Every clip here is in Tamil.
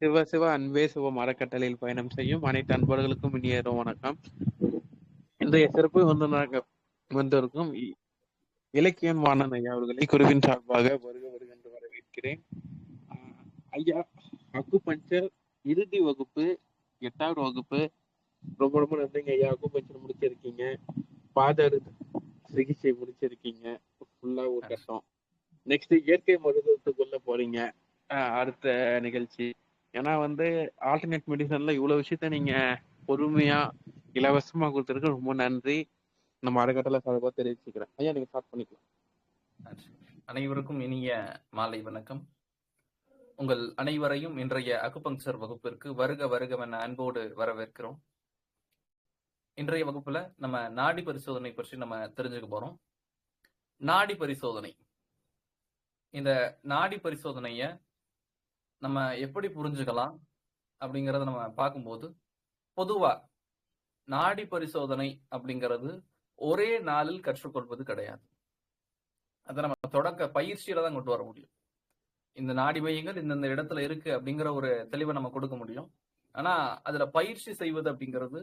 சிவ சிவ அன்பே சிவம் அறக்கட்டளையில் பயணம் செய்யும் அனைத்து அன்பர்களுக்கும் இனிய இரவு வணக்கம். இன்றைய சிறப்பு வந்திருக்கும் இலக்கியன் வாணன் ஐயா அவர்களை குருவின் சார்பாக வருக வருக என்று வரவேற்கிறேன். ஐயா அக்குபஞ்சர் இறுதி வகுப்பு 8வது வகுப்பு. ரொம்ப ரொம்ப நன்றிங்க ஐயா. அக்குபஞ்சர் முடிச்சிருக்கீங்க, பாதர் சிகிச்சை முடிச்சிருக்கீங்க, ஃபுல்லா ஒரு கட்டம். நெக்ஸ்ட் இயற்கை மருத்துவத்துக்குள்ள போறீங்க அடுத்த நிகழ்ச்சி. ஏன்னா ஆல்டர்னேட் மெடிசன்ல இவ்வளவு விஷயத்த நீங்க பொறுமையா இலவசமா கொடுத்துருக்கு, ரொம்ப நன்றி. நம்ம அறக்கட்டளை சார்பாக தெரிவிச்சுக்கிறேன். ஐயா நீங்க ஸ்டார்ட் பண்ணிக்கலாம். அனைவருக்கும் இனிய மாலை வணக்கம். உங்கள் அனைவரையும் இன்றைய அக்குபங்சர் வகுப்பிற்கு வருக வருகவென அன்போடு வரவேற்கிறோம். இன்றைய வகுப்புல நம்ம நாடி பரிசோதனை பற்றி நம்ம தெரிஞ்சுக்க போறோம். நாடி பரிசோதனை, இந்த நாடி பரிசோதனைய நம்ம எப்படி புரிஞ்சுக்கலாம் அப்படிங்கறத நம்ம பார்க்கும்போது, பொதுவா நாடி பரிசோதனை அப்படிங்கிறது ஒரே நாளில் கற்றுக்கொள்வது கிடையாது. அதை நம்ம தொடக்க பயிற்சியில தான் கொண்டு வர முடியும். இந்த நாடி மையங்கள் இந்தந்த இடத்துல இருக்கு அப்படிங்கிற ஒரு தெளிவை நம்ம கொடுக்க முடியும். ஆனா அதுல பயிற்சி செய்வது அப்படிங்கிறது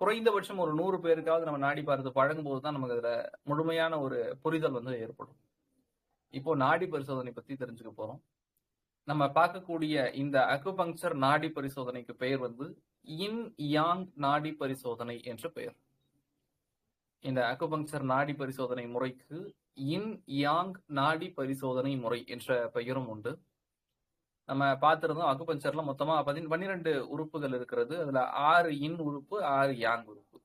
குறைந்தபட்சம் ஒரு 100 பேருக்காவது நம்ம நாடி பார்த்து பழகும் போதுதான் நமக்கு அதுல முழுமையான ஒரு புரிதல் ஏற்படும். இப்போ நாடி பரிசோதனை பத்தி தெரிஞ்சுக்க போறோம். நம்ம பார்க்கக்கூடிய இந்த அக்குபங்சர் நாடி பரிசோதனைக்கு பெயர் இன் யாங் நாடி பரிசோதனை என்ற பெயர். இந்த அக்குபங்சர் நாடி பரிசோதனை முறைக்கு இன் யாங் நாடி பரிசோதனை முறை என்ற பெயரும் உண்டு. நம்ம பார்த்திருந்தோம், அக்குபஞ்சர்ல மொத்தமா 12 உறுப்புகள் இருக்கிறது. அதுல 6 இன் உறுப்பு, 6 யாங் உறுப்பு.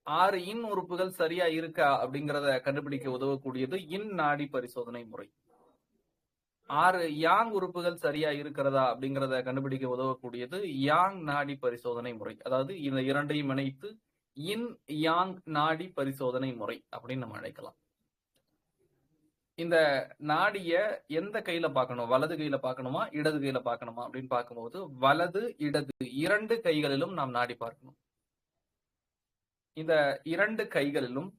6 இன் உறுப்புகள் சரியா இருக்கா அப்படிங்கிறத கண்டுபிடிக்க உதவக்கூடியது இன் நாடி பரிசோதனை முறை. 6 யாங் உறுப்புகள் சரியா இருக்கிறதா அப்படிங்கிறத கண்டுபிடிக்க உதவக்கூடியது யாங் நாடி பரிசோதனை முறை. அதாவது இந்த இரண்டையும் இணைத்து இன் யாங் நாடி பரிசோதனை முறை அப்படின்னு நம்ம அழைக்கலாம். இந்த நாடிய எந்த கையில பார்க்கணும், வலது கையில பார்க்கணுமா இடது கையில பார்க்கணுமா அப்படின்னு பார்க்கும்போது, வலது இடது 2 கைகளிலும் நாம் நாடி பார்க்கணும். இந்த 2 கைகளிலும்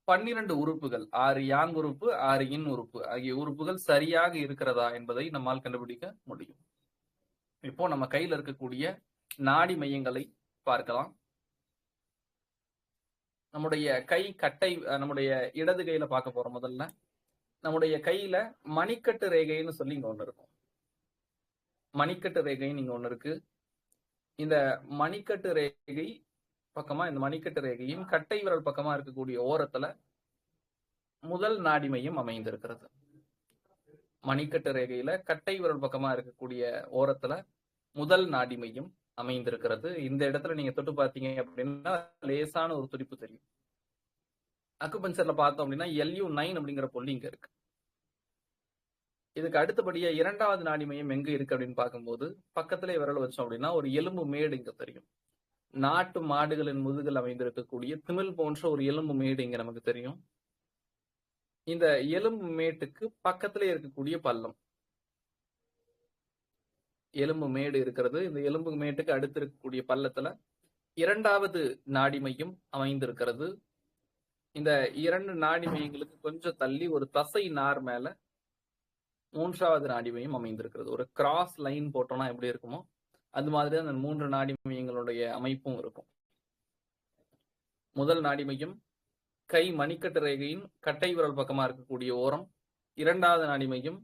12 உறுப்புகள், 6 யாங் உறுப்பு, 6 இன் உறுப்பு ஆகிய உறுப்புகள் சரியாக இருக்கிறதா என்பதை நம்மால் கண்டுபிடிக்க முடியும். இப்போ நம்ம கையில இருக்கக்கூடிய நாடி மையங்களை பார்க்கலாம். நம்முடைய கை கட்டை, நம்முடைய இடது கையில பார்க்க போறோம். முதல்ல நம்முடைய கையில மணிக்கட்டு ரேகைன்னு சொல்லி இங்க ஒண்ணு இருக்கும். மணிக்கட்டு ரேகைன்னு இங்க ஒண்ணு இருக்கு. இந்த மணிக்கட்டு ரேகை பக்கமா, இந்த மணிக்கட்டு ரேகையின் கட்டை விரல் பக்கமா இருக்கக்கூடிய ஓரத்துல முதல் நாடி மையம் அமைந்திருக்கிறது. மணிக்கட்டு ரேகையில கட்டை விரல் பக்கமா இருக்கக்கூடிய ஓரத்துல முதல் நாடி மையம் அமைந்திருக்கிறது. இந்த இடத்துல நீங்க தொட்டு பார்த்தீங்க அப்படின்னா லேசான ஒரு துடிப்பு தெரியும். அக்குபஞ்சர்ல பார்த்தோம் அப்படின்னா LU9 அப்படிங்கிற புள்ளி இங்க இருக்கு. இதுக்கு அடுத்தபடியா 2வது நாடி மையம் எங்க இருக்கு அப்படின்னு பார்க்கும்போது, பக்கத்திலே விரல் வச்சோம் அப்படின்னா ஒரு எலும்பு மேடு இங்க தெரியும். நாட்டு மாடுகளின் முதுகில் அமைந்திருக்கக்கூடிய திமில் போன்ற ஒரு எலும்பு மேடு இங்க நமக்கு தெரியும். இந்த எலும்பு மேட்டுக்கு பக்கத்திலே இருக்கக்கூடிய பள்ளம், எலும்பு மேடு இருக்கிறது. இந்த எலும்பு மேட்டுக்கு அடுத்து இருக்கக்கூடிய பள்ளத்துல 2வது நாடி மையம் அமைந்திருக்கிறது. இந்த 2 நாடி மையங்களுக்கு கொஞ்சம் தள்ளி ஒரு தசை நார் மேல 3வது நாடி மையம் அமைந்திருக்கிறது. ஒரு கிராஸ் லைன் போட்டோம்னா எப்படி இருக்குமோ அது மாதிரி அந்த 3 நாடி மையங்களுடைய அமைப்பும் இருக்கும். முதல் நாடி மையம் கை மணிக்கட்டு ரேகையின் கட்டை விரல் பக்கமா இருக்கக்கூடிய ஓரம். 2வது நாடி மையம்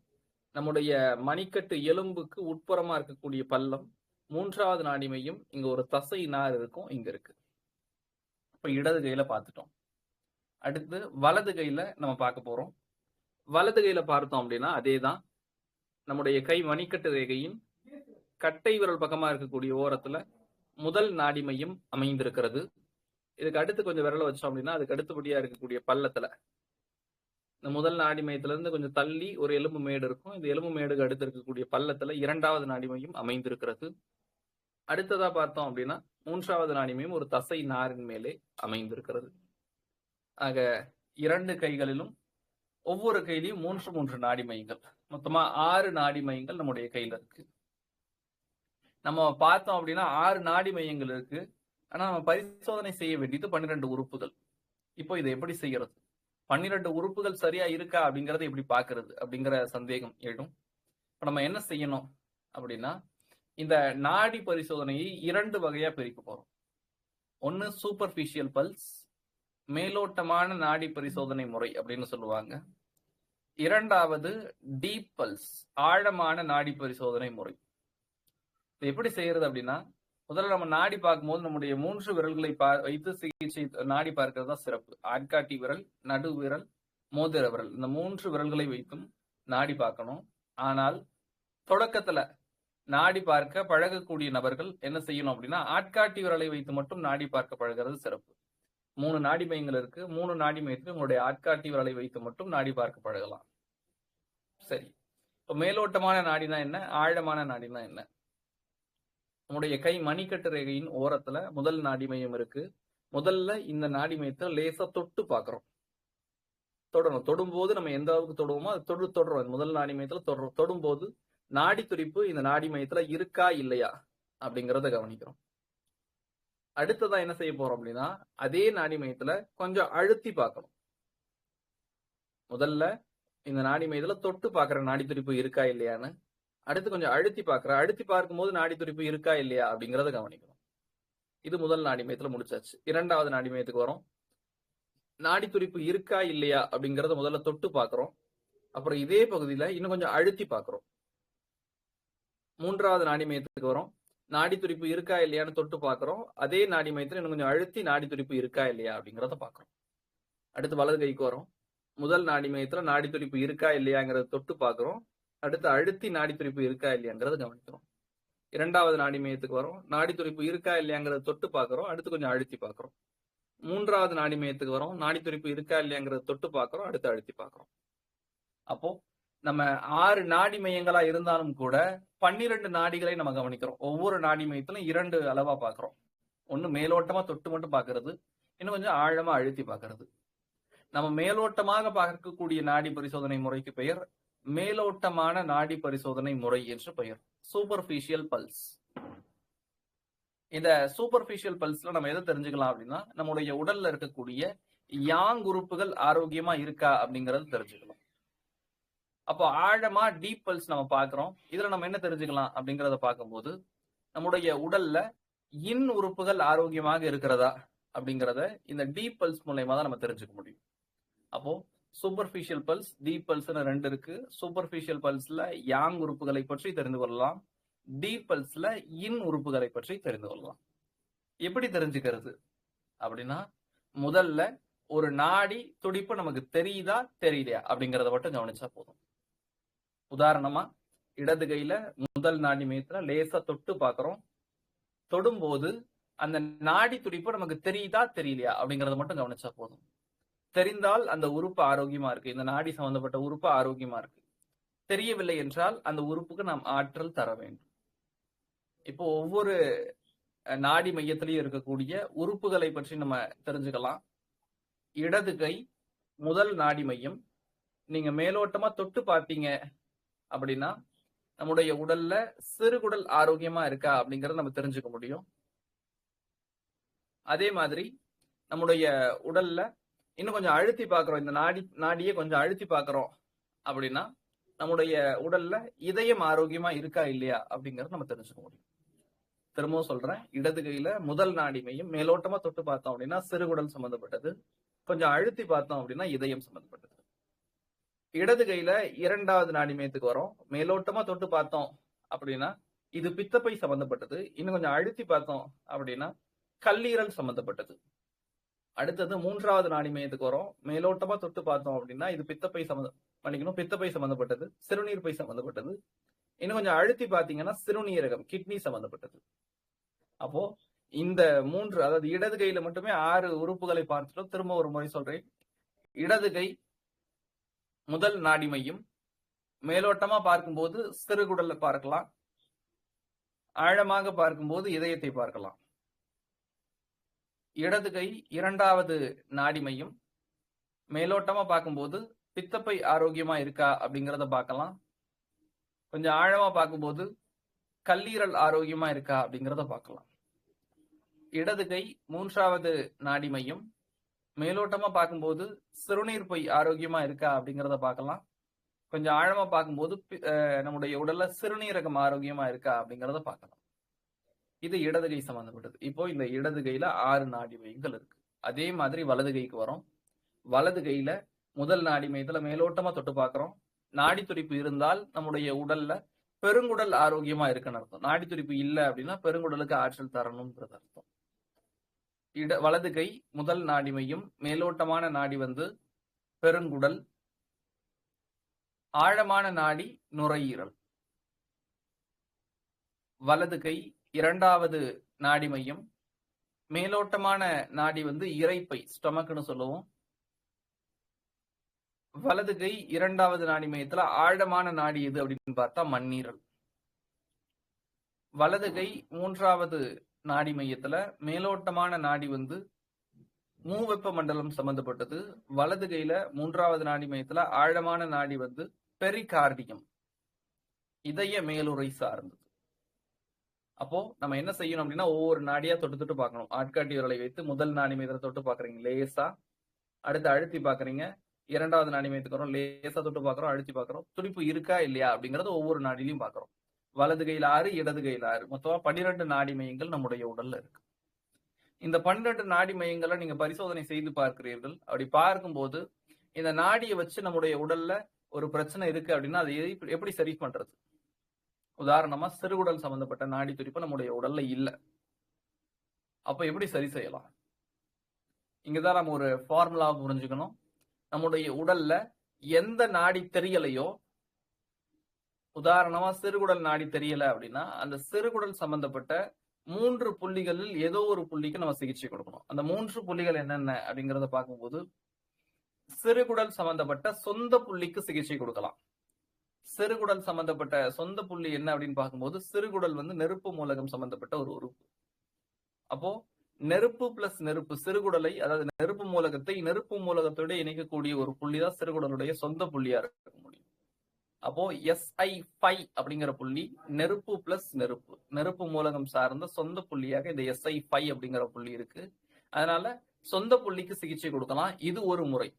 நம்முடைய மணிக்கட்டு எலும்புக்கு உட்புறமா இருக்கக்கூடிய பள்ளம். 3வது நாடி மையம் இங்க ஒரு தசை நார் இருக்கும், இங்க இருக்கு. இப்ப இடது கையில பார்த்துட்டோம். அடுத்து வலது கையில நம்ம பார்க்க போறோம். வலது கையில பார்த்தோம் அப்படின்னா அதேதான். நம்முடைய கை மணிக்கட்டு ரேகையின் கட்டை விரல் பக்கமா இருக்கக்கூடிய ஓரத்துல முதல் நாடி மையம் அமைந்திருக்கிறது. இதுக்கு அடுத்து கொஞ்சம் விரல வச்சோம் அப்படின்னா அதுக்கு அடுத்தபடியா இருக்கக்கூடிய பள்ளத்துல இந்த முதல் நாடி மையத்துல இருந்து கொஞ்சம் தள்ளி ஒரு எலும்பு மேடு இருக்கும். இந்த எலும்பு மேடுக்கு அடுத்து இருக்கக்கூடிய பள்ளத்துல 2வது நாடி மையம் அமைந்திருக்கிறது. அடுத்ததா பார்த்தோம் அப்படின்னா 3வது நாடி மையம் ஒரு தசை நாரின் மேலே அமைந்திருக்கிறது. ஆக 2 கைகளிலும் ஒவ்வொரு கையிலையும் 3 நாடி மையங்கள், மொத்தமா 6 நாடி மையங்கள் நம்முடைய கையில இருக்கு. நம்ம பார்த்தோம் அப்படின்னா 6 நாடி மையங்கள் இருக்கு. ஆனா நம்ம பரிசோதனை செய்ய வேண்டியது 12 உறுப்புகள். இப்போ இதை எப்படி செய்யறது? 12 உறுப்புகள் சரியா இருக்கா அப்படிங்கறத எப்படி பாக்குறது அப்படிங்கிற சந்தேகம் எழும். இப்ப நம்ம என்ன செய்யணும்? அப்படின்னா இந்த நாடி பரிசோதனையை 2 வகையா பிரிக்க போறோம். ஒன்னு சூப்பர்ஃபிஷியல் பல்ஸ், மேலோட்டமான நாடி பரிசோதனை முறை அப்படின்னு சொல்லுவாங்க. இரண்டாவது டீப் பல்ஸ், ஆழமான நாடி பரிசோதனை முறை. இது எப்படி செய்யறது அப்படின்னா, முதல்ல நம்ம நாடி பார்க்கும்போது நம்முடைய 3 விரல்களை வைத்து சிகிச்சை நாடி பார்க்கிறது தான் சிறப்பு. ஆட்காட்டி விரல், நடு விரல், மோதிர விரல், இந்த 3 விரல்களை வைத்தும் நாடி பார்க்கணும். ஆனால் தொடக்கத்துல நாடி பார்க்க பழகக்கூடிய நபர்கள் என்ன செய்யணும் அப்படின்னா, ஆட்காட்டி விரலை வைத்து மட்டும் நாடி பார்க்க பழகிறது சிறப்பு. 3 நாடி மையங்கள் இருக்கு. 3 நாடி மையத்தில் உங்களுடைய ஆட்காட்டி விரலை வைத்து மட்டும் நாடி பார்க்க பழகலாம். சரி, இப்போ மேலோட்டமான நாடினா என்ன, ஆழமான நாடினா என்ன? நம்முடைய கை மணிக்கட்டு ரேகையின் ஓரத்துல முதல் நாடி மையம் இருக்கு. முதல்ல இந்த நாடி மையத்தை லேசா தொட்டு பார்க்கிறோம். தொடரும். தொடும்போது நம்ம எந்த அளவுக்கு தொடுவோமோ அது தொடுறோம். முதல் நாடி மையத்துல தொடும்போது நாடி துடிப்பு இந்த நாடி மையத்துல இருக்கா இல்லையா அப்படிங்கறத கவனிக்கிறோம். அடுத்ததா என்ன செய்ய போறோம் அப்படின்னா, அதே நாடி மையத்துல கொஞ்சம் அழுத்தி பார்க்கணும். முதல்ல இந்த நாடி மையத்துல தொட்டு பார்க்கிற நாடி துடிப்பு இருக்கா இல்லையான்னு, அடுத்து கொஞ்சம் அழுத்தி பார்க்கும்போது நாடி துடிப்பு இருக்கா இல்லையா அப்படிங்கறத கவனிக்கணும். இது முதல் நாடி மையத்துல முடிச்சாச்சு. இரண்டாவது நாடி மையத்துக்கு வரோம். நாடி துடிப்பு இருக்கா இல்லையா அப்படிங்கறத முதல்ல தொட்டு பார்க்கிறோம். அப்புறம் இதே பகுதியில இன்னும் கொஞ்சம் அழுத்தி பார்க்கிறோம். மூன்றாவது நாடி மையத்துக்கு வரோம். நாடி துடிப்பு இருக்கா இல்லையான்னு தொட்டு பார்க்கிறோம். அதே நாடி மையத்துல இன்னும் கொஞ்சம் அழுத்தி நாடி துடிப்பு இருக்கா இல்லையா அப்படிங்கறத பார்க்கிறோம். அடுத்து வலது கைக்கு வரோம். முதல் நாடி மையத்துல நாடி துடிப்பு இருக்கா இல்லையாங்கிறத தொட்டு பார்க்கிறோம். அடுத்து அழுத்தி நாடி துடிப்பு இருக்கா இல்லையாங்கிறத கவனிக்கிறோம். இரண்டாவது நாடி மையத்துக்கு வரோம். நாடி துடிப்பு இருக்கா இல்லையாங்கிறத தொட்டு பார்க்கிறோம். அடுத்து கொஞ்சம் அழுத்தி பார்க்கிறோம். மூன்றாவது நாடி மையத்துக்கு வரோம். நாடி துடிப்பு இருக்கா இல்லையாங்கிறத தொட்டு பார்க்கிறோம். அடுத்து அழுத்தி பார்க்கிறோம். அப்போ நம்ம 6 நாடி மையங்களா இருந்தாலும் கூட 12 நாடிகளை நம்ம கவனிக்கிறோம். ஒவ்வொரு நாடி மையத்திலும் 2 அளவா பார்க்கிறோம். ஒன்னு மேலோட்டமா தொட்டு மட்டும் பார்க்கிறது, இன்னும் கொஞ்சம் ஆழமா அழுத்தி பார்க்கிறது. நம்ம மேலோட்டமாக பார்க்கக்கூடிய நாடி பரிசோதனை முறைக்கு பெயர் மேலோட்டமான நாடி பரிசோதனை முறை என்று பெயர், சூப்பர்ஃபிஷியல் பல்ஸ். இந்த சூப்பர்ஃபிஷியல் பல்ஸ்ல நம்ம எதை தெரிஞ்சுக்கலாம் அப்படின்னா, நம்முடைய உடல்ல இருக்கக்கூடிய யாங் உறுப்புகள் ஆரோக்கியமா இருக்கா அப்படிங்கறது தெரிஞ்சுக்கலாம். அப்போ ஆழமா டீப் பல்ஸ் நம்ம பார்க்கிறோம். இதுல நம்ம என்ன தெரிஞ்சுக்கலாம் அப்படிங்கறத பார்க்கும்போது, நம்முடைய உடல்ல இன் உறுப்புகள் ஆரோக்கியமாக இருக்கிறதா அப்படிங்கறத இந்த டீப் பல்ஸ் மூலமா தான் நம்ம தெரிஞ்சுக்க முடியும். அப்போ சூப்பர்ஃபிஷியல் பல்ஸ், டீப் பல்ஸ்னு 2 இருக்கு. சூப்பர்ஃபிஷியல் பல்ஸ்ல யாங் உறுப்புகளை பற்றி தெரிந்து கொள்ளலாம். டீப் பல்ஸ்ல இன் உறுப்புகளை பற்றி தெரிந்து கொள்ளலாம். எப்படி தெரிஞ்சுக்கிறது அப்படின்னா, முதல்ல ஒரு நாடி துடிப்பு நமக்கு தெரியுதா தெரியலையா அப்படிங்கறத மட்டும் கவனிச்சா போதும். உதாரணமா, இடது கையில முதல் நாடி மையத்துல லேசா தொட்டு பார்க்கிறோம். தொடும்போது அந்த நாடி துடிப்பு நமக்கு தெரியுதா தெரியலையா அப்படிங்கறத மட்டும் கவனிச்சா போதும். தெரிந்தால் அந்த உறுப்பு ஆரோக்கியமா இருக்கு, இந்த நாடி சம்பந்தப்பட்ட உறுப்பு ஆரோக்கியமா இருக்கு. தெரியவில்லை என்றால் அந்த உறுப்புக்கு நாம் ஆற்றல் தர வேண்டும். இப்போ ஒவ்வொரு நாடி மையத்திலையும் இருக்கக்கூடிய உறுப்புகளை பற்றி நம்ம தெரிஞ்சுக்கலாம். இடது கை முதல் நாடி மையம், நீங்க மேலோட்டமா தொட்டு பார்த்தீங்க அப்படின்னா நம்முடைய உடல்ல சிறுகுடல் ஆரோக்கியமா இருக்கா அப்படிங்கறத நம்ம தெரிஞ்சுக்க முடியும். அதே மாதிரி நம்முடைய உடல்ல இன்னும் கொஞ்சம் அழுத்தி பார்க்கிறோம், இந்த நாடியை கொஞ்சம் அழுத்தி பார்க்கிறோம் அப்படின்னா நம்முடைய உடல்ல இதயம் ஆரோக்கியமா இருக்கா இல்லையா அப்படிங்கறத நம்ம தெரிஞ்சுக்க முடியும். திரும்பவும் சொல்றேன், இடது கையில முதல் நாடி மையம் மேலோட்டமா தொட்டு பார்த்தோம் அப்படின்னா சிறுகுடல் சம்பந்தப்பட்டது, கொஞ்சம் அழுத்தி பார்த்தோம் அப்படின்னா இதயம் சம்பந்தப்பட்டது. இடது கையில இரண்டாவது நாடி மையத்துக்கு வரோம். மேலோட்டமா தொட்டு பார்த்தோம் அப்படின்னா இது பித்தப்பை சம்பந்தப்பட்டது, இன்னும் கொஞ்சம் அழுத்தி பார்த்தோம் அப்படின்னா கல்லீரல் சம்பந்தப்பட்டது. அடுத்தது மூன்றாவது நாடி மையத்துக்கு வரோம். மேலோட்டமா தொட்டு பார்த்தோம் அப்படின்னா இது பித்தப்பை சம்பந்தப்பட்டது, சிறுநீர் பை சம்பந்தப்பட்டது. இன்னும் கொஞ்சம் அழுத்தி பார்த்தீங்கன்னா சிறுநீரகம், கிட்னி சம்பந்தப்பட்டது. அப்போ இந்த 3, அதாவது இடது கையில மட்டுமே 6 உறுப்புகளை பார்த்துட்டோம். திரும்ப ஒரு முறை சொல்றேன். இடது கை முதல் நாடி மையம், மேலோட்டமா பார்க்கும்போது சிறுகுடலை பார்க்கலாம், ஆழமாக பார்க்கும்போது இதயத்தை பார்க்கலாம். இடது கை இரண்டாவது நாடி மையம், மேலோட்டமா பார்க்கும்போது பித்தப்பை ஆரோக்கியமா இருக்கா அப்படிங்கறத பார்க்கலாம், கொஞ்சம் ஆழமா பார்க்கும்போது கல்லீரல் ஆரோக்கியமா இருக்கா அப்படிங்கறத பார்க்கலாம். இடது கை மூன்றாவது நாடி மையம், மேலோட்டமா பார்க்கும்போது சிறுநீர் பை ஆரோக்கியமா இருக்கா அப்படிங்கறத பார்க்கலாம், கொஞ்சம் ஆழமா பார்க்கும்போது நம்முடைய உடல்ல சிறுநீரகம் ஆரோக்கியமா இருக்கா அப்படிங்கறத பார்க்கலாம். இது இடது கை சம்பந்தப்பட்டது. இப்போ இந்த இடது கையில 6 நாடி மையங்கள் இருக்கு. அதே மாதிரி வலது கைக்கு வரோம். வலது கையில முதல் நாடி மையத்துல மேலோட்டமா தொட்டு பார்க்கிறோம். நாடி துடிப்பு இருந்தால் நம்முடைய உடல்ல பெருங்குடல் ஆரோக்கியமா இருக்குன்னு அர்த்தம். நாடி துடிப்பு இல்ல அப்படின்னா பெருங்குடலுக்கு ஆற்றல் தரணும்ன்றது அர்த்தம். வலது கை முதல் நாடி மையம், மேலோட்டமான நாடி வந்து பெருங்குடல், ஆழமான நாடி நுரையீரல். வலது கை இரண்டாவது நாடி மையம், மேலோட்டமான நாடி வந்து இரைப்பை, ஸ்டொமக்னு சொல்லுவோம். வலது கை இரண்டாவது நாடி மையத்துல ஆழமான நாடி எது அப்படின்னு பார்த்தா மண்ணீரல். வலது கை மூன்றாவது நாடி மையத்துல மேலோட்டமான நாடி வந்து மூவெப்ப மண்டலம் சம்பந்தப்பட்டது. வலது கையில மூன்றாவது நாடி மையத்துல ஆழமான நாடி வந்து பெரிகார்டியம், இதய மேலுறை சார்ந்தது. அப்போ நம்ம என்ன செய்யணும் அப்படின்னா ஒவ்வொரு நாடியா தொட்டு தொட்டு பார்க்கணும். ஆட்காட்டி விரலை வைத்து முதல் நாடி மையத்துல தொட்டு பாக்குறீங்க லேசா, அடுத்து அழுத்தி பாக்குறீங்க, இரண்டாவது நாடி மையத்துக்கு வரும், லேசா தொட்டு பாக்குறோம், அழுத்தி பாக்குறோம், துடிப்பு இருக்கா இல்லையா அப்படிங்கறது ஒவ்வொரு நாடிலையும் பாக்குறோம். வலது கையில 6, இடது கையில 6, மொத்தமா 12 நாடி மையங்கள் நம்முடைய உடல்ல இருக்கு. இந்த 12 நாடி மையங்களை நீங்க பரிசோதனை செய்து பார்க்கிறீர்கள். அப்படி பார்க்கும்போது இந்த நாடியை வச்சு நம்முடைய உடல்ல ஒரு பிரச்சனை இருக்கு அப்படின்னா அதை எப்படி சரி பண்றது? உதாரணமா சிறுகுடல் சம்பந்தப்பட்ட நாடி துடிப்பு நம்முடைய உடல்ல இல்ல. அப்ப எப்படி சரி செய்யலாம்? இங்கதான் நம்ம ஒரு ஃபார்முலா புரிஞ்சுக்கணும். நம்முடைய உடல்ல எந்த நாடி தெரியலையோ, உதாரணமா சிறுகுடல் நாடி தெரியல அப்படின்னா அந்த சிறுகுடல் சம்பந்தப்பட்ட 3 புள்ளிகளில் ஏதோ ஒரு புள்ளிக்கு நம்ம சிகிச்சை கொடுக்கணும். அந்த 3 புள்ளிகள் என்னென்ன அப்படிங்கறத பார்க்கும்போது சிறுகுடல் சம்பந்தப்பட்ட சொந்த புள்ளிக்கு சிகிச்சை கொடுக்கலாம். சிறுகுடல் சம்பந்தப்பட்ட சொந்த புள்ளி என்ன அப்படின்னு பார்க்கும்போது சிறுகுடல் வந்து நெருப்பு மூலகம் சம்பந்தப்பட்ட ஒரு உறுப்பு. அப்போ நெருப்பு பிளஸ் நெருப்பு, சிறுகுடலை அதாவது நெருப்பு மூலகத்தை நெருப்பு மூலகத்தோட இணைக்கக்கூடிய ஒரு புள்ளி தான் சிறுகுடலுடைய சொந்த புள்ளியா இருக்க முடியும். அப்போ SI5 அப்படிங்கிற புள்ளி நெருப்பு பிளஸ் நெருப்பு, நெருப்பு மூலகம் சார்ந்த சொந்த புள்ளியாக இந்த SI5 அப்படிங்கிற புள்ளி இருக்கு. அதனால சொந்த புள்ளிக்கு சிகிச்சை கொடுக்கலாம். இது ஒரு முறை.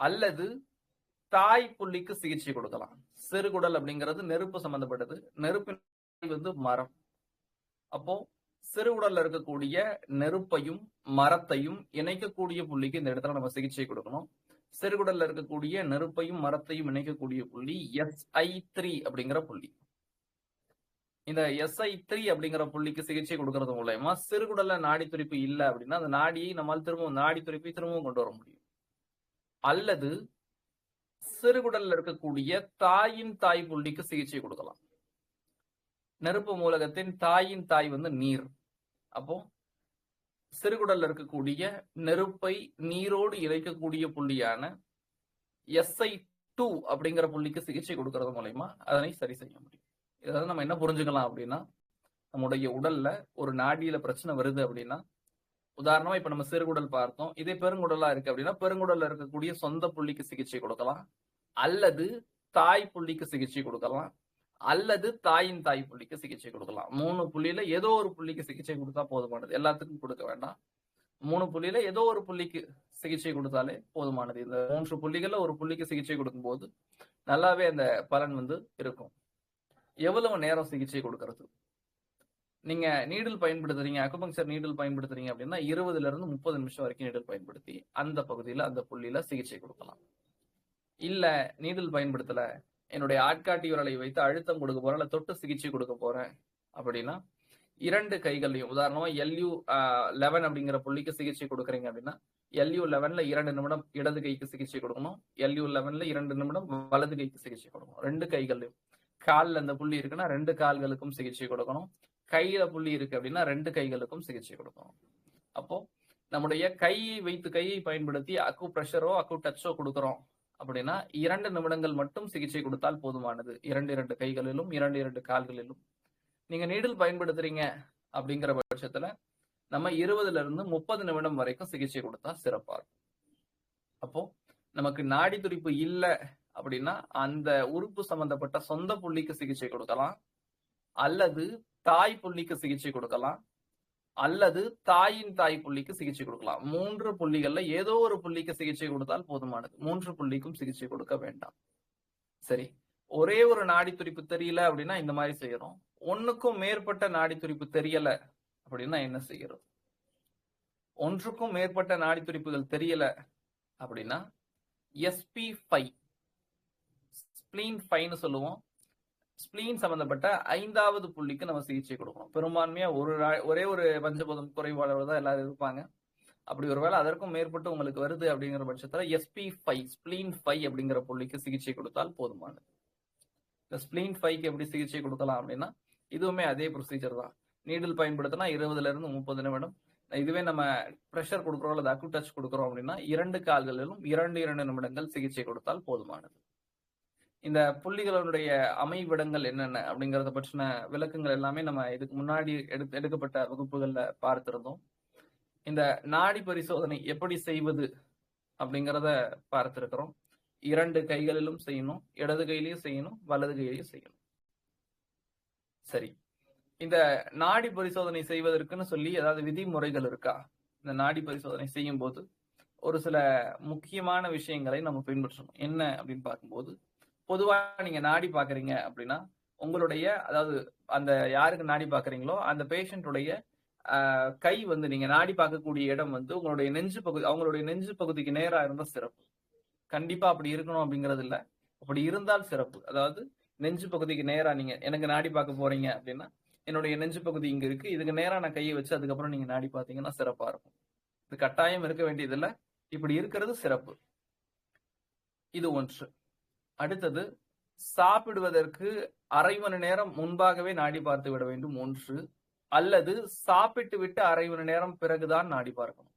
அல்லது தாய் புள்ளிக்கு சிகிச்சை கொடுக்கலாம். சிறுகுடல் அப்படிங்கிறது நெருப்பு சம்பந்தப்பட்டது. நெருப்பின் வந்து மரம். அப்போ சிறுகுடல்ல இருக்கக்கூடிய நெருப்பையும் மரத்தையும் இணைக்கக்கூடிய புள்ளிக்கு இந்த இடத்துல நம்ம சிகிச்சை கொடுக்கணும். சிறுகுடல்ல இருக்கக்கூடிய நெருப்பையும் மரத்தையும் இணைக்கக்கூடிய புள்ளி SI3 அப்படிங்கிற புள்ளி. இந்த SI3 அப்படிங்கிற புள்ளிக்கு சிகிச்சை கொடுக்கறது மூலமா சிறுகுடல்ல நாடி துடிப்பு இல்லை அப்படின்னா அந்த நாடியை நம்மால் திரும்பவும் நாடி துடிப்பை திரும்பவும் கொண்டு வர முடியும். அல்லது சிறுகுடல்ல இருக்கக்கூடிய தாயின் தாய் புள்ளிக்கு சிகிச்சை கொடுக்கலாம். நெருப்பு மூலகத்தின் தாயின் தாய் வந்து நீர். அப்போ சிறுகுடல்ல இருக்கக்கூடிய நெருப்பை நீரோடு இணைக்கக்கூடிய புள்ளியான SI2 அப்படிங்கிற புள்ளிக்கு சிகிச்சை கொடுக்கறது மூலமா அதனை சரி செய்ய முடியும். இதாவது நம்ம என்ன புரிஞ்சுக்கலாம் அப்படின்னா நம்முடைய உடல்ல ஒரு நாடியில பிரச்சனை வருது அப்படின்னா, உதாரணமா இப்ப நம்ம சிறுகுடல் பார்த்தோம், இதே பெருங்குடலா இருக்கு அப்படின்னா பெருங்குடல்ல இருக்கக்கூடிய சொந்த புள்ளிக்கு சிகிச்சை கொடுக்கலாம், அல்லது தாய் புள்ளிக்கு சிகிச்சை கொடுக்கலாம், அல்லது தாயின் தாய் புள்ளிக்கு சிகிச்சை கொடுக்கலாம். 3 புள்ளியில ஏதோ ஒரு புள்ளிக்கு சிகிச்சை கொடுத்தா போதுமானது. எல்லாத்துக்கும் கொடுக்க வேண்டாம். 3 புள்ளியில ஏதோ ஒரு புள்ளிக்கு சிகிச்சை கொடுத்தாலே போதுமானது. இந்த 3 புள்ளிகள்ல ஒரு புள்ளிக்கு சிகிச்சை கொடுக்கும் போது நல்லாவே அந்த பலன் வந்து இருக்கும். எவ்வளவு நேரம் சிகிச்சை கொடுக்கறது? நீங்க நீடில் பயன்படுத்துறீங்க, அக்குபங்சர் நீடில் பயன்படுத்துறீங்க அப்படின்னா 20 இருந்து 30 நிமிஷம் வரைக்கும் நீடில் பயன்படுத்தி அந்த பகுதியில அந்த புள்ளியில சிகிச்சை கொடுக்கலாம். இல்ல நீடில் பயன்படுத்தல, என்னுடைய ஆட்காட்டி விரலை வைத்து அழுத்தம் கொடுக்க போறேன், இல்ல தொட்டு சிகிச்சை கொடுக்க போறேன் அப்படின்னா 2 கைகளையும், உதாரணமா LU11 அப்படிங்கிற புள்ளிக்கு சிகிச்சை கொடுக்குறீங்க அப்படின்னா LU11ல 2 நிமிடம் இடது கைக்கு சிகிச்சை கொடுக்கணும், LU11ல 2 நிமிடம் வலது கைக்கு சிகிச்சை கொடுக்கணும். 2 கைகளையும். கால்ல அந்த புள்ளி இருக்குன்னா 2 கால்களுக்கும் சிகிச்சை கொடுக்கணும். கையில புள்ளி இருக்கு அப்படின்னா 2 கைகளுக்கும் சிகிச்சை கொடுக்கணும். அப்போ நம்முடைய கையை பயன்படுத்தி அக்கு பிரஷரோ அக்கு டச்சோ கொடுக்குறோம் அப்படின்னா 2 நிமிடங்கள் மட்டும் சிகிச்சை கொடுத்தால் போதுமானது. 2 கைகளிலும் 2 கால்களிலும். நீங்க நீடில் பயன்படுத்துறீங்க அப்படிங்கிற பட்சத்துல நம்ம 20 இருந்து 30 நிமிடம் வரைக்கும் சிகிச்சை கொடுத்தா சிறப்பா இருக்கும். அப்போ நமக்கு நாடி துடிப்பு இல்லை அப்படின்னா அந்த உறுப்பு சம்பந்தப்பட்ட சொந்த புள்ளிக்கு சிகிச்சை கொடுக்கலாம், அல்லது தாய் புள்ளிக்கு சிகிச்சை கொடுக்கலாம், அல்லது தாயின் தாய் புள்ளிக்கு சிகிச்சை கொடுக்கலாம். 3 புள்ளிகள்ல ஏதோ ஒரு புள்ளிக்கு சிகிச்சை கொடுத்தால் போதுமானது. 3 புள்ளிக்கும் சிகிச்சை கொடுக்க வேண்டாம். சரி, ஒரே ஒரு நாடி துடிப்பு தெரியல அப்படின்னா இந்த மாதிரி செய்யறோம். ஒண்ணுக்கும் மேற்பட்ட நாடி துடிப்பு தெரியல அப்படின்னா என்ன செய்யறோம்? ஒன்றுக்கும் மேற்பட்ட நாடி துடிப்புகள் தெரியல அப்படின்னா SP5 ஸ்பிளீன் 5ன்னு சொல்லுவோம். ஸ்பிளீன் சம்பந்தப்பட்ட 5வது புள்ளிக்கு நம்ம சிகிச்சை கொடுக்கணும். பெரும்பான்மையா ஒரே ஒரு பஞ்சபூதம் குறைபாடோட தான் எல்லாரும் இருப்பாங்க. அப்படி ஒருவேளை அதற்கும் மேற்பட்டு உங்களுக்கு வருது அப்படிங்கிற பட்சத்துல SP5 ஸ்பிளீன் 5 அப்படிங்கிற புள்ளிக்கு சிகிச்சை கொடுத்தால் போதுமானது. இந்த ஸ்பிளீன் 5க்கு எப்படி சிகிச்சை கொடுக்கலாம் அப்படின்னா இதுவுமே அதே ப்ரொசீஜர் தான். நீடில் பயன்படுத்தினா 20ல இருந்து 30 நிமிடம். இதுவே நம்ம பிரஷர் கொடுக்குறோம் அல்லது அக்கு டச் கொடுக்குறோம் அப்படின்னா 2 கால்களிலும் 2 நிமிடங்கள் சிகிச்சை கொடுத்தால் போதுமானது. இந்த புள்ளிகளுடைய அமைவிடங்கள் என்னென்ன அப்படிங்கறத பற்றின விளக்கங்கள் எல்லாமே நம்ம இதுக்கு முன்னாடி எடுக்கப்பட்ட வகுப்புகள்ல பார்த்திருந்தோம். இந்த நாடி பரிசோதனை எப்படி செய்வது அப்படிங்கறத பார்த்திருக்கிறோம். 2 கைகளிலும் செய்யணும், இடது கையிலையும் செய்யணும், வலது கையிலையும் செய்யணும். சரி, இந்த நாடி பரிசோதனை செய்வதற்குன்னு சொல்லி ஏதாவது விதிமுறைகள் இருக்கா? இந்த நாடி பரிசோதனை செய்யும் போது ஒரு சில முக்கியமான விஷயங்களை நம்ம பின்பற்றணும். என்ன அப்படின்னு பார்க்கும்போது, பொதுவா நீங்க நாடி பாக்குறீங்க அப்படின்னா உங்களுடைய, அதாவது அந்த யாருக்கு நாடி பாக்குறீங்களோ அந்த பேஷண்ட்டுடைய கை வந்து நீங்க நாடி பார்க்கக்கூடிய இடம் வந்து உங்களுடைய நெஞ்சு பகுதி, அவங்களுடைய நெஞ்சு பகுதிக்கு நேரா இருந்தா சிறப்பு. கண்டிப்பா அப்படி இருக்கணும் அப்படிங்கிறது இல்ல, அப்படி இருந்தால் சிறப்பு. அதாவது நெஞ்சு பகுதிக்கு நேரா நீங்க எனக்கு நாடி பார்க்க போறீங்க அப்படின்னா என்னுடைய நெஞ்சு பகுதி இங்க இருக்கு, இதுக்கு நேரா நான் கையை வச்சு அதுக்கப்புறம் நீங்க நாடி பார்த்தீங்கன்னா சிறப்பா இருக்கும். இது கட்டாயம் இருக்க வேண்டியதில்லை, இப்படி இருக்கிறது சிறப்பு. இது ஒன்று. அடுத்தது, சாப்பிடுவதற்கு அரை மணி நேரம் முன்பாகவே நாடி பார்த்து விட வேண்டும் ஒன்று, அல்லது சாப்பிட்டு விட்டு அரை மணி நேரம் பிறகுதான் நாடி பார்க்கணும்.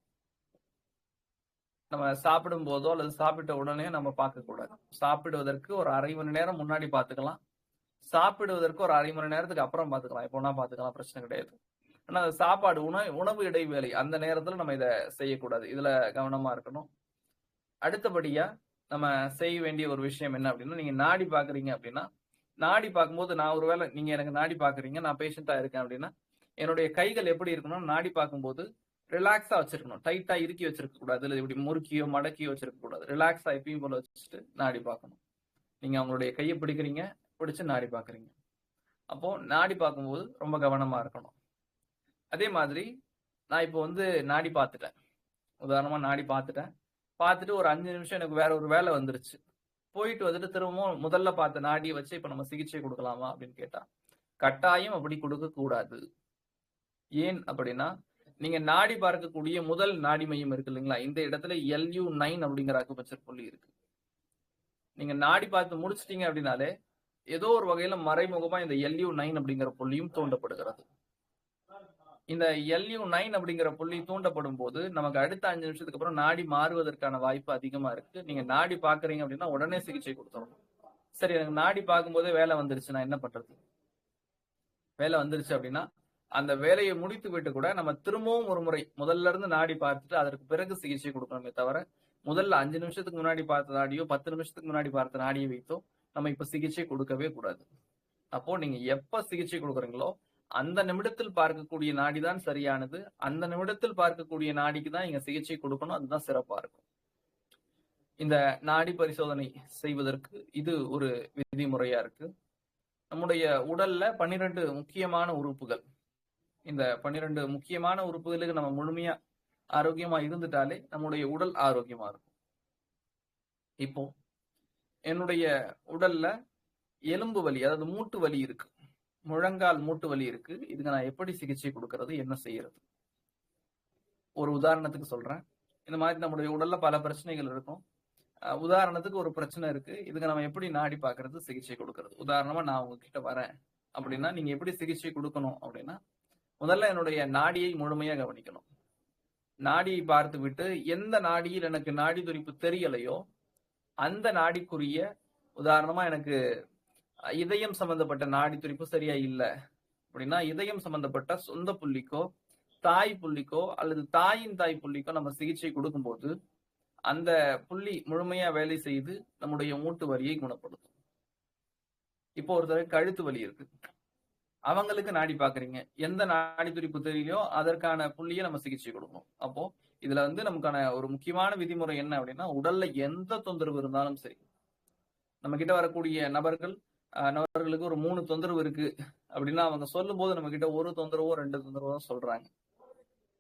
நம்ம சாப்பிடும் போதோ அல்லது சாப்பிட்ட உடனே நம்ம பார்க்க கூடாது. சாப்பிடுவதற்கு ஒரு அரை மணி நேரம் முன்னாடி பார்த்துக்கலாம், சாப்பிடுவதற்கு ஒரு அரை மணி நேரத்துக்கு அப்புறம் பார்த்துக்கலாம், எப்போனா பார்த்துக்கலாம், பிரச்சனை கிடையாது. ஆனா சாப்பாடு உணவு இடைவேளை அந்த நேரத்துல நம்ம இதை செய்யக்கூடாது. இதுல கவனமா இருக்கணும். அடுத்தபடியா நம்ம செய்ய வேண்டிய ஒரு விஷயம் என்ன அப்படின்னா, நீங்க நாடி பாக்குறீங்க அப்படின்னா, நாடி பார்க்கும்போது நான் ஒருவேளை நீங்க எனக்கு நாடி பாக்குறீங்க, நான் பேஷண்டா இருக்கேன் அப்படின்னா என்னுடைய கைகள் எப்படி இருக்கணும், நாடி பார்க்கும்போது ரிலாக்ஸா வச்சிருக்கணும். டைட்டா இறுக்கி வச்சிருக்க கூடாது, இல்லை இப்படி முறுக்கியோ மடக்கியோ வச்சிருக்க கூடாது. ரிலாக்ஸா எப்பயும் போல வச்சுட்டு நாடி பார்க்கணும். நீங்க அவங்களுடைய கையை பிடிக்கிறீங்க, பிடிச்சு நாடி பாக்குறீங்க. அப்போ நாடி பார்க்கும்போது ரொம்ப கவனமா இருக்கணும். அதே மாதிரி நான் இப்போ வந்து நாடி பார்த்துட்டேன், உதாரணமா நாடி பார்த்துட்டு ஒரு 5 நிமிஷம் எனக்கு வேற ஒரு வேலை வந்துருச்சு, போயிட்டு வந்துட்டு திரும்பவும் முதல்ல பார்த்த நாடியை வச்சு இப்ப நம்ம சிகிச்சை கொடுக்கலாமா அப்படின்னு கேட்டா கட்டாயம் அப்படி கொடுக்க கூடாது. ஏன் அப்படின்னா, நீங்க நாடி பார்க்கக்கூடிய முதல் நாடி மையம் இருக்கு இல்லைங்களா, இந்த இடத்துல LU9 அப்படிங்கிற அக்குபஞ்சர் புள்ளி இருக்கு. நீங்க நாடி பார்த்து முடிச்சிட்டீங்க அப்படின்னாலே ஏதோ ஒரு வகையில மறைமுகமா இந்த LU9 அப்படிங்கிற புள்ளியும் தூண்டப்படுகிறது. இந்த LU9 அப்படிங்கிற புள்ளி தூண்டப்படும் போது நமக்கு அடுத்த 5 நிமிஷத்துக்கு அப்புறம் நாடி மாறுவதற்கான வாய்ப்பு அதிகமா இருக்கு. நீங்க நாடி பாக்குறீங்க அப்படின்னா உடனே சிகிச்சை கொடுத்துடணும். சரி, எனக்கு நாடி பார்க்கும் போதே வேலை வந்துருச்சு, நான் என்ன பண்றது? வேலை வந்துருச்சு அப்படின்னா அந்த வேலையை முடித்து விட்டு கூட நம்ம திரும்பவும் ஒரு முறை முதல்ல இருந்து நாடி பார்த்துட்டு அதற்கு பிறகு சிகிச்சை கொடுக்கணுமே தவிர, முதல்ல 5 நிமிஷத்துக்கு முன்னாடி பார்த்த நாடியோ 10 நிமிஷத்துக்கு முன்னாடி பார்த்த நாடியை வைத்தோ நம்ம இப்ப சிகிச்சை கொடுக்கவே கூடாது. அப்போ நீங்க எப்ப சிகிச்சை கொடுக்குறீங்களோ அந்த நிமிடத்தில் பார்க்கக்கூடிய நாடிதான் சரியானது, அந்த நிமிடத்தில் பார்க்கக்கூடிய நாடிக்கு தான் நீங்க சிகிச்சை கொடுக்கணும், அதுதான் சிறப்பா இருக்கும். இந்த நாடி பரிசோதனை செய்வதற்கு இது ஒரு விதிமுறையா இருக்கு. நம்முடைய உடல்ல 12 முக்கியமான உறுப்புகள். இந்த 12 முக்கியமான உறுப்புகளுக்கு நம்ம முழுமையா ஆரோக்கியமா இருந்துட்டாலே நம்முடைய உடல் ஆரோக்கியமா இருக்கும். இப்போ என்னுடைய உடல்ல எலும்பு வலி, அதாவது மூட்டு வலி இருக்கு, முழங்கால் மூட்டு வலி இருக்கு, இதுக்கு நான் எப்படி சிகிச்சை கொடுக்கறது, என்ன செய்யறது? ஒரு உதாரணத்துக்கு சொல்றேன். இந்த மாதிரி நம்முடைய உடல்ல பல பிரச்சனைகள் இருக்கும். உதாரணத்துக்கு ஒரு பிரச்சனை இருக்கு, இதுக்கு நம்ம எப்படி நாடி பார்க்கறது, சிகிச்சை கொடுக்கறது? உதாரணமா நான் உங்ககிட்ட வரேன் அப்படின்னா நீங்க எப்படி சிகிச்சை கொடுக்கணும் அப்படின்னா, முதல்ல என்னுடைய நாடியை முழுமையா கவனிக்கணும். நாடியை பார்த்து விட்டு எந்த நாடியில் எனக்கு நாடி துடிப்பு தெரியலையோ அந்த நாடிக்குரிய, உதாரணமா எனக்கு இதயம் சம்பந்தப்பட்ட நாடி துடிப்பு சரியா இல்லை அப்படின்னா இதயம் சம்பந்தப்பட்ட சொந்த புள்ளிக்கோ தாய் புள்ளிக்கோ அல்லது தாயின் தாய் புள்ளிக்கோ நம்ம சிகிச்சை கொடுக்கும்போது அந்த புள்ளி முழுமையா வேலை செய்து நம்முடைய மூட்டு வலியை குணப்படுத்தும். இப்போ ஒருத்தருக்கு கழுத்து வலி இருக்கு, அவங்களுக்கு நாடி பாக்குறீங்க. எந்த நாடி துடிப்பு தெரியலையோ அதற்கான புள்ளிய நம்ம சிகிச்சை கொடுக்கணும். அப்போ இதுல வந்து நமக்கான ஒரு முக்கியமான விதிமுறை என்ன அப்படின்னா, உடல்ல எந்த தொந்தரவு இருந்தாலும் சரி, நம்ம கிட்ட வரக்கூடிய நபர்களுக்கு ஒரு 3 தொந்தரவு இருக்கு அப்படின்னா, அவங்க சொல்லும்போது நம்ம கிட்ட 1 தொந்தரவோ, 2 தொந்தரவோ தான் சொல்றாங்க.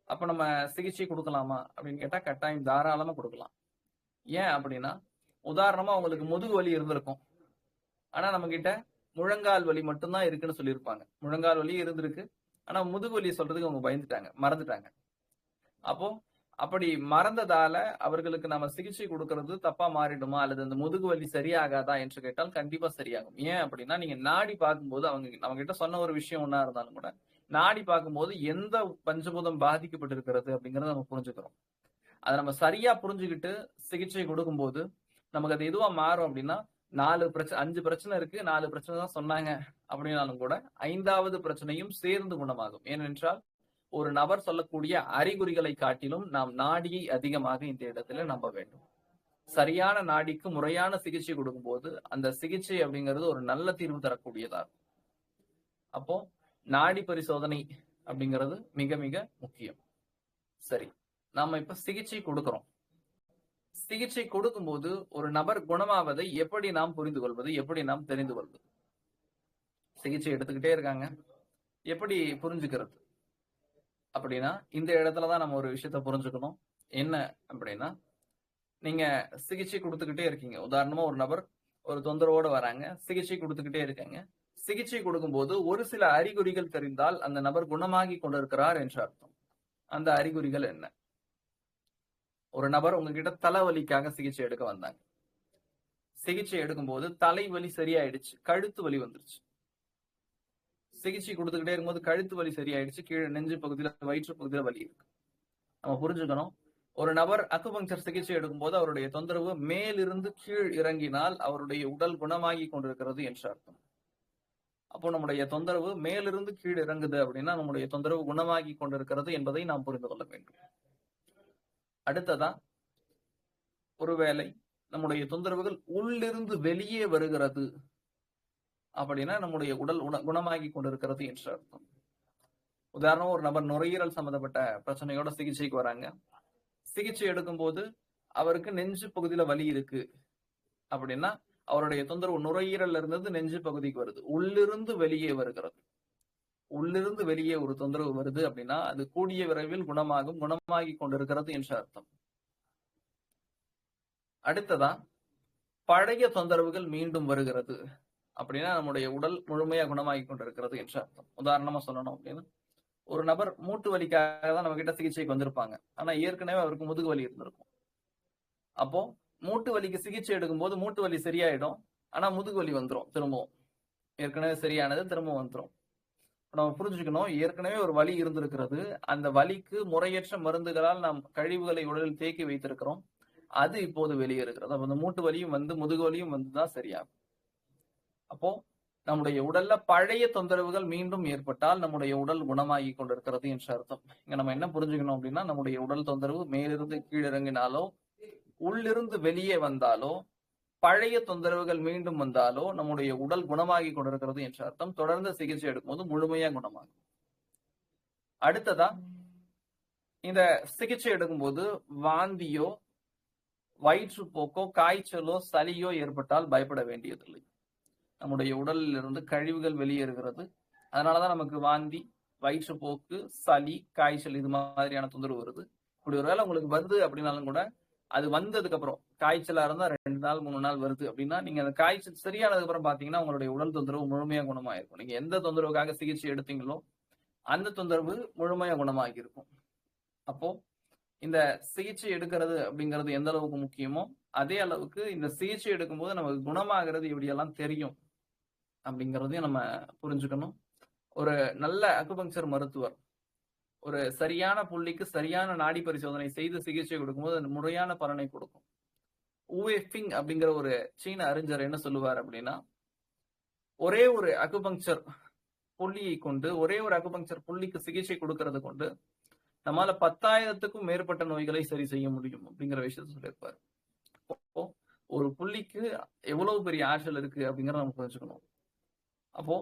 அப்ப நம்ம சிகிச்சை குடுக்கலாமா? அப்படின்னு கேட்டா, கட்டாயம் தாராளமா குடுக்கலாம். ஏன் அப்படின்னா, உதாரணமா உங்களுக்கு முதுகு வலி இருந்திருக்கும். ஆனா நம்மகிட்ட முழங்கால் வலி மட்டும் தான் இருக்குன்னு சொல்லியிருப்பாங்க. முழங்கால் வலி இருந்திருக்கு. ஆனா முதுகு வலி சொல்றதுக்கு அவங்க பயந்துட்டாங்க, மறந்துட்டாங்க. அப்போ அப்படி மறந்ததால அவர்களுக்கு நம்ம சிகிச்சை குடுக்கறது தப்பா மாறிடுமா? அல்லது அந்த முதுகு வலி சரியாகாதா என்று கேட்டால் கண்டிப்பா சரியாகும். ஏன் அப்படின்னா, நீங்க நாடி பார்க்கும்போது நம்மகிட்ட சொன்ன ஒரு விஷயம் ஒண்ணா இருந்தாலும் கூட, நாடி பார்க்கும்போது எந்த பஞ்சபூதம் பாதிக்கப்பட்டிருக்கிறது அப்படிங்கிறத நம்ம புரிஞ்சுக்கிறோம். அத நம்ம சரியா புரிஞ்சுகிட்டு சிகிச்சை கொடுக்கும்போது, நமக்கு அது எதுவா மாறும் அப்படின்னா, 5 பிரச்சனை இருக்கு. 4 பிரச்சனை தான் சொன்னாங்க அப்படின்னாலும் கூட, 5வது பிரச்சனையும் சேர்ந்து குணமாகும். ஏனென்றால், ஒரு நபர் சொல்லக்கூடிய அறிகுறிகளை காட்டிலும் நாம் நாடியை அதிகமாக இந்த இடத்துல நம்ப வேண்டும். சரியான நாடிக்கு முறையான சிகிச்சை கொடுக்கும்போது, அந்த சிகிச்சை அப்படிங்கிறது ஒரு நல்ல தீர்வு தரக்கூடியதா இருக்கும். அப்போ நாடி பரிசோதனை அப்படிங்கிறது மிக மிக முக்கியம். சரி. நாம இப்ப சிகிச்சை கொடுக்கிறோம். சிகிச்சை கொடுக்கும்போது ஒரு நபர் குணமாவதை எப்படி நாம் புரிந்து கொள்வது? எப்படி நாம் தெரிந்து கொள்வது? சிகிச்சை எடுத்துக்கிட்டே இருக்காங்க. எப்படி புரிஞ்சுக்கிறது? அப்படின்னா, இந்த இடத்துல தான் நம்ம ஒரு விஷயத்த புரிஞ்சுக்கணும். என்ன அப்படின்னா, நீங்க சிகிச்சை குடுத்துக்கிட்டே இருக்கீங்க. உதாரணமா ஒரு நபர் ஒரு தொந்தரவோட வராங்க. சிகிச்சை குடுத்துக்கிட்டே இருக்காங்க. சிகிச்சை கொடுக்கும்போது ஒரு சில அறிகுறிகள் தெரிந்தால் அந்த நபர் குணமாகி கொண்டிருக்கிறார் என்று அர்த்தம். அந்த அறிகுறிகள் என்ன? ஒரு நபர் உங்ககிட்ட தலைவலிக்காக சிகிச்சை எடுக்க வந்தாங்க. சிகிச்சை எடுக்கும்போது தலைவலி சரியாயிடுச்சு. கழுத்து வலி வந்துருச்சு. சிகிச்சை கொடுத்துக்கிட்டே இருக்கும்போது கழுத்து வலி சரியாயிடுச்சு. கீழே நெஞ்சு பகுதியில, வயிற்று பகுதியில வலி இருக்கு. நம்ம புரிஞ்சுக்கணும். ஒரு நபர் அக்குபங்சர் சிகிச்சை எடுக்கும்போது அவருடைய தொந்தரவு மேலிருந்து கீழ் இறங்கினால் அவருடைய உடல் குணமாகி கொண்டிருக்கிறது என்று அர்த்தம். அப்போ நம்முடைய தொந்தரவு மேலிருந்து கீழ் இறங்குது அப்படின்னா நம்முடைய தொந்தரவு குணமாகி கொண்டிருக்கிறது என்பதை நாம் புரிந்து கொள்ள வேண்டும். அடுத்ததா, ஒருவேளை நம்முடைய தொந்தரவுகள் உள்ளிருந்து வெளியே வருகிறது அப்படின்னா நம்முடைய உடல் குணமாகி கொண்டிருக்கிறது என்று அர்த்தம். உதாரணம், ஒரு நபர் நுரையீரல் சம்பந்தப்பட்ட பிரச்சனையோட சிகிச்சைக்கு வராங்க. சிகிச்சை எடுக்கும்போது அவருக்கு நெஞ்சு பகுதியில வலி இருக்கு அப்படின்னா அவருடைய தொந்தரவு நுரையீரல்ல இருந்து நெஞ்சு பகுதிக்கு வருது. உள்ளிருந்து வெளியே வருகிறது. உள்ளிருந்து வெளியே ஒரு தொந்தரவு வருது அப்படின்னா அது கூடிய விரைவில் குணமாகி கொண்டிருக்கிறது என்று அர்த்தம். அடுத்ததா, பழைய தொந்தரவுகள் மீண்டும் வருகிறது அப்படின்னா நம்முடைய உடல் முழுமையா குணமாகி கொண்டிருக்கிறது என்று அர்த்தம். உதாரணமா சொல்லணும் அப்படின்னா, ஒரு நபர் மூட்டு வலிக்காக தான் நம்ம கிட்ட சிகிச்சைக்கு வந்திருப்பாங்க. ஆனா ஏற்கனவே அவருக்கு முதுகு வலி இருந்திருக்கும். அப்போ மூட்டு வலிக்கு சிகிச்சை எடுக்கும்போது மூட்டு வலி சரியாயிடும். ஆனா முதுகு வலி வந்துரும் திரும்பவும். ஏற்கனவே சரியானது திரும்ப வந்துரும். நம்ம புரிஞ்சுக்கணும், ஏற்கனவே ஒரு வலி இருந்திருக்கிறது. அந்த வலிக்கு முறையற்ற மருந்துகளால் நாம் கழிவுகளை உடலில் தேக்கி வைத்திருக்கிறோம். அது இப்போது வெளியேறுகிறது. அப்ப அந்த மூட்டு வலியும் வந்து முதுகு வலியும் வந்துதான் சரியாகும். அப்போ நம்முடைய உடல்ல பழைய தொந்தரவுகள் மீண்டும் ஏற்பட்டால் நம்முடைய உடல் குணமாகி கொண்டிருக்கிறது என்று அர்த்தம். இங்க நம்ம என்ன புரிஞ்சுக்கணும் அப்படின்னா, நம்முடைய உடல் தொந்தரவு மேலிருந்து கீழிறங்கினாலோ உள்ளிருந்து வெளியே வந்தாலோ பழைய தொந்தரவுகள் மீண்டும் வந்தாலோ நம்முடைய உடல் குணமாகி கொண்டிருக்கிறது என்று அர்த்தம். தொடர்ந்து சிகிச்சை எடுக்கும்போது முழுமையா குணமாகும். அடுத்ததா, இந்த சிகிச்சை எடுக்கும்போது வாந்தியோ, வயிற்றுப்போக்கோ, காய்ச்சலோ, சளியோ ஏற்பட்டால் பயப்பட வேண்டியதில்லை. நம்முடைய உடலில் இருந்து கழிவுகள் வெளியேறுகிறது. அதனாலதான் நமக்கு வாந்தி, வயிற்றுப்போக்கு, சளி, காய்ச்சல் இது மாதிரியான தொந்தரவு வருது. இப்படி ஒருவேளை உங்களுக்கு வருது அப்படின்னாலும் கூட, அது வந்ததுக்கு அப்புறம் காய்ச்சலா இருந்தா 2 நாள் 3 நாள் வருது அப்படின்னா நீங்க அந்த காய்ச்சல் சரியானதுக்கு அப்புறம் பாத்தீங்கன்னா உங்களுடைய உடல் தொந்தரவு முழுமையா குணமாயிருக்கும். நீங்க எந்த தொந்தரவுக்காக சிகிச்சை எடுத்தீங்களோ அந்த தொந்தரவு முழுமையா குணமாகி இருக்கும். அப்போ இந்த சிகிச்சை எடுக்கிறது அப்படிங்கிறது எந்த அளவுக்கு முக்கியமோ அதே அளவுக்கு இந்த சிகிச்சை எடுக்கும்போது நமக்கு குணமாகிறது எப்படியெல்லாம் தெரியும் அப்படிங்கிறதையும் நம்ம புரிஞ்சுக்கணும். ஒரு நல்ல அக்குபங்சர் மருத்துவர் ஒரு சரியான புள்ளிக்கு சரியான நாடி பரிசோதனை செய்து சிகிச்சை கொடுக்கும்போது அது முறையான பலனை கொடுக்கும். ஊவே ஃபிங் அப்படிங்கிற ஒரு சீன அறிஞர் என்ன சொல்லுவார் அப்படின்னா, ஒரே ஒரு அக்குபங்சர் புள்ளியை கொண்டு, ஒரே ஒரு அக்குபங்சர் புள்ளிக்கு சிகிச்சை கொடுக்கறது கொண்டு நம்மால 10,000க்கும் மேற்பட்ட நோய்களை சரி செய்ய முடியும் அப்படிங்கிற விஷயத்த சொல்லியிருப்பாரு. அப்போ ஒரு புள்ளிக்கு எவ்வளவு பெரிய ஆற்றல் இருக்கு அப்படிங்கறத நம்ம புரிஞ்சுக்கணும். அப்போ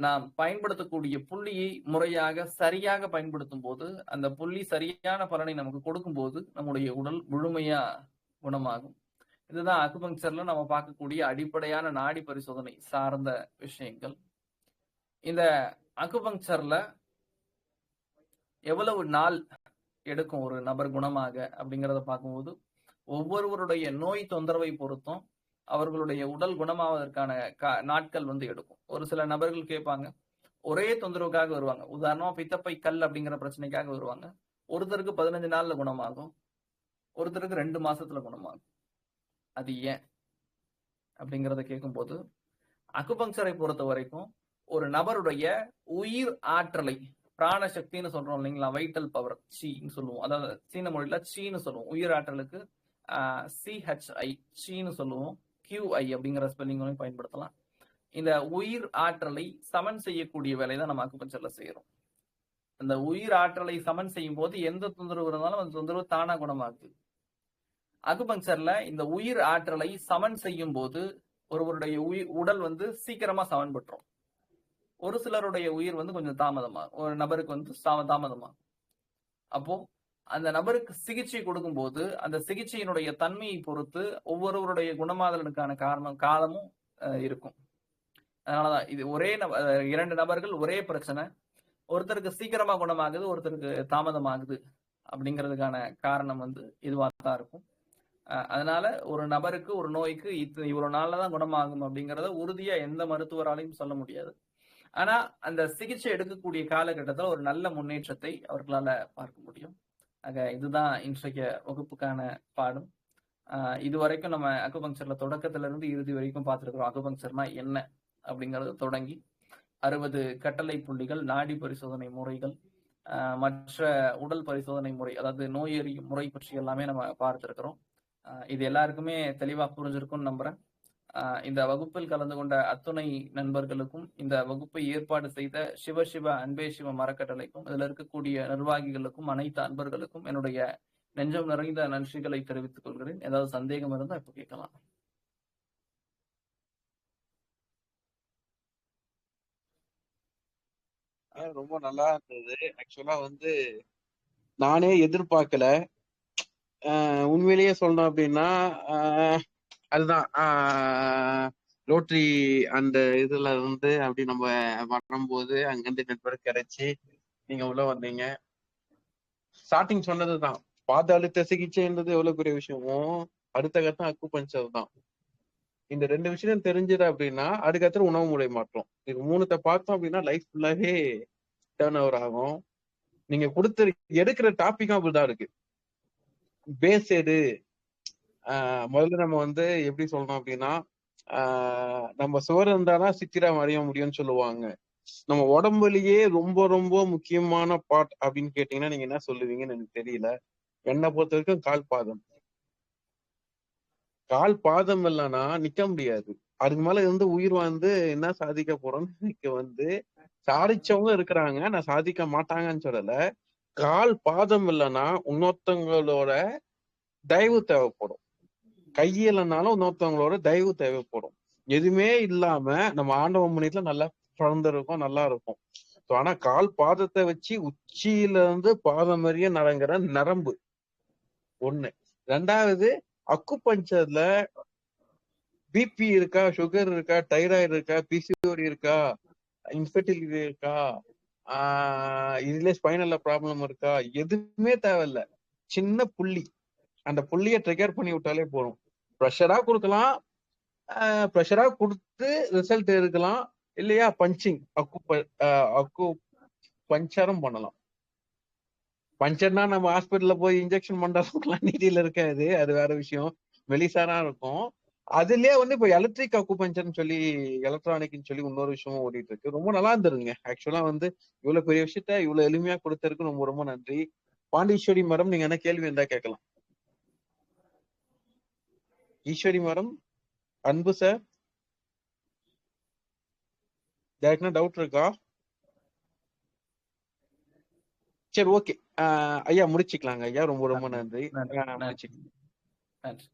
நாம் பயன்படுத்தக்கூடிய புள்ளியை முறையாக சரியாக பயன்படுத்தும் போது அந்த புள்ளி சரியான பலனை நமக்கு கொடுக்கும்போது நம்முடைய உடல் முழுமையா குணமாகும். இதுதான் அக்குபங்சர்ல நம்ம பார்க்கக்கூடிய அடிப்படையான நாடி பரிசோதனை சார்ந்த விஷயங்கள். இந்த அக்குபங்சர்ல எவ்வளவு நாள் எடுக்கும் ஒரு நபர் குணமாக அப்படிங்கிறத பார்க்கும்போது ஒவ்வொருவருடைய நோய் தொந்தரவை பொறுத்தும் அவர்களுடைய உடல் குணமாவதற்கான நாட்கள் எடுக்கும். ஒரு சில நபர்கள் கேட்பாங்க, ஒரே தொந்தரவுக்காக வருவாங்க. உதாரணமா பித்தப்பை கல் அப்படிங்கிற பிரச்சனைக்காக வருவாங்க. ஒருத்தருக்கு 15 நாள்ல குணமாகும், ஒருத்தருக்கு 2 மாசத்துல குணமாகும். அது ஏன் அப்படிங்கிறத கேட்கும்போது அக்குபங்சரை பொறுத்த வரைக்கும் ஒரு நபருடைய உயிர் ஆற்றலை, பிராணசக்தின்னு சொல்றோம் இல்லைங்களா, வைட்டல் பவர் சீன்னு சொல்லுவோம். அதாவது சீன மொழியில சீன்னு சொல்லுவோம். உயிர் ஆற்றலுக்கு CHI சீன்னு சொல்லுவோம். QI அப்படிங்கிற ஸ்பெல்லிங் பயன்படுத்தலாம். இந்த உயிர் ஆற்றலை சமன் செய்யக்கூடிய வேலை தான் நம்ம அக்குபங்சர்ல செய்யறோம். அந்த உயிர் ஆற்றலை சமன் செய்யும் போது எந்த தொந்தரவு இருந்தாலும் அந்த தொந்தரவு தானா குணமாகுது. அக்குபங்சர்ல இந்த உயிர் ஆற்றலை சமன் செய்யும் போது ஒருவருடைய உடல் சீக்கிரமா சமன் பெற்றோம். ஒரு சிலருடைய உயிர் கொஞ்சம் தாமதமாகும். ஒரு நபருக்கு தாமதமாகும். அப்போ அந்த நபருக்கு சிகிச்சை கொடுக்கும் போது அந்த சிகிச்சையினுடைய தன்மையை பொறுத்து ஒவ்வொருவருடைய குணமாதலுக்கான காலமும் இருக்கும். அதனாலதான் இது ஒரே 2 நபர்கள் ஒரே பிரச்சனை, ஒருத்தருக்கு சீக்கிரமா குணமாகுது, ஒருத்தருக்கு தாமதமாகுது அப்படிங்கிறதுக்கான காரணம் இதுவா தான் இருக்கும். அதனால ஒரு நபருக்கு ஒரு நோய்க்கு இவ்வளவு நாள்ல தான் குணமாகும் அப்படிங்கறத உறுதியா எந்த மருத்துவராலையும் சொல்ல முடியாது. ஆனா அந்த சிகிச்சை எடுக்கக்கூடிய காலகட்டத்தில் ஒரு நல்ல முன்னேற்றத்தை அவர்களால பார்க்க முடியும். ஆக இதுதான் இன்றைய வகுப்புக்கான பாடம். இதுவரைக்கும் நம்ம அக்குபங்சர்ல தொடக்கத்துல இருந்து இறுதி வரைக்கும் பார்த்திருக்கிறோம். அக்குபங்சர்னா என்ன அப்படிங்கறது தொடங்கி 60 கட்டளை புள்ளிகள், நாடி பரிசோதனை முறைகள், மற்ற உடல் பரிசோதனை முறை, அதாவது நோய் அறியும் முறை பற்றி எல்லாமே நம்ம பார்த்திருக்கிறோம். இது எல்லாருக்குமே தெளிவா புரிஞ்சிருக்கும்னு நம்புறேன். இந்த வகுப்பில் கலந்து கொண்ட அத்துணை நண்பர்களுக்கும், இந்த வகுப்பை ஏற்பாடு செய்த சிவ அன்பே சிவ மரக்கட்டளைக்கும், இதுல இருக்கக்கூடிய நிர்வாகிகளுக்கும், அனைத்து அன்பர்களுக்கும் என்னுடைய நெஞ்சம் நிறைந்த நன்றிகளை தெரிவித்துக் கொள்கிறேன். ஏதாவது சந்தேகம் இருந்தா இப்ப கேட்கலாம். ரொம்ப நல்லா இருந்தது. ஆக்சுவலா நானே எதிர்பார்க்கல. உண்மையிலேயே சொல்லணும் அப்படின்னா அதுதான் ரோட்டரி அந்த இதுல அப்படி நம்ம வரும்போது அங்கிருந்து நெட்வொர்க் கிடைச்சி நீங்க உள்ள வந்தீங்க. ஸ்டார்டிங் சொன்னதுதான், பாத அழுத்த சிகிச்சைன்றது எவ்வளவு பெரிய விஷயமும் அடுத்த கட்டம் அக்குபஞ்சர் தான். இந்த 2 விஷயம் தெரிஞ்சது அப்படின்னா அதுக்கப்புறம் உணவு முறை மாற்றம், இது 3த்தை பார்த்தோம் அப்படின்னா லைஃப் ஃபுல்லாவே டேர்ன் ஓவர் ஆகும். நீங்க எடுக்கிற டாபிக்கும் அப்படிதான் இருக்கு. பேஸ் எடு. முதல்ல நம்ம எப்படி சொல்லணும் அப்படின்னா நம்ம சுவர் இருந்தாதான் சித்திரம் அறிய முடியும்னு சொல்லுவாங்க. நம்ம உடம்புலயே ரொம்ப ரொம்ப முக்கியமான பார்ட் அப்படின்னு கேட்டீங்கன்னா நீங்க என்ன சொல்லுவீங்கன்னு எனக்கு தெரியல. என்னை பொறுத்த வரைக்கும் கால் பாதம் இல்லைன்னா நிக்க முடியாது. அதுக்கு மேல உயிர் என்ன சாதிக்க போறோம்னு எனக்கு சாதிச்சவங்க இருக்கிறாங்க, நான் சாதிக்க மாட்டாங்கன்னு சொல்லல. கால் பாதம் இல்லைன்னா இன்னொருத்தவங்களோட தயவு தேவைப்படும், கையிலனாலும் இன்னொருத்தவங்களோட தயவு தேவைப்படும். எதுவுமே இல்லாம நம்ம ஆண்டவ முன்னிட்டுல நல்லா பிறந்திருக்கும், நல்லா இருக்கும். ஆனா கால் பாதத்தை வச்சு உச்சியில இருந்து பாதம் வரைய நடங்கிற நரம்பு ஒண்ணு. 2வது அக்குபஞ்சர்ல பிபி இருக்கா, சுகர் இருக்கா, தைராய்டு இருக்கா, பிசிஓடி இருக்கா, இன்ஃபெர்டிலிட்டி இருக்கா, இதுல ஸ்பைனல்ல ப்ராப்ளம் இருக்கா, எதுவுமே தேவையில்ல. சின்ன புள்ளி, அந்த புள்ளிய ட்ரிகர் பண்ணி விட்டாலே போதும். ப்ரெஷரா கொடுக்கலாம், ப்ரெஷரா கொடுத்து ரிசல்ட் இருக்கலாம், இல்லையா பஞ்சிங் அக்கு பஞ்சரும் பண்ணலாம். பஞ்சர்னா நம்ம ஹாஸ்பிட்டல்ல போய் இன்ஜெக்ஷன் பண்றதுக்குலாம் நீதியில இருக்காது, அது வேற விஷயம், மெலிசாரா இருக்கும். அதுலயே இப்ப எலக்ட்ரிக் அக்குபஞ்சர்னு சொல்லி, எலக்ட்ரானிக்னு சொல்லி இன்னொரு விஷயமும் ஓடிட்டு இருக்கு. ரொம்ப நல்லா இருந்துருங்க. ஆக்சுவலா இவ்வளவு பெரிய விஷயத்த இவ்வளவு எளிமையா கொடுத்ததுக்கு ரொம்ப ரொம்ப நன்றி. பாண்டீஸ்வரி மேடம், நீங்க என்ன கேள்வி இருந்தா கேட்கலாம். ஈஸ்வரி மேடம், அன்பு சார், யாருக்குன்னா டவுட் இருக்கா? சரி, ஓகே ஐயா, முடிச்சுக்கலாங்க ஐயா. ரொம்ப ரொம்ப நன்றி. முடிச்சுக்கலாம். நன்றி.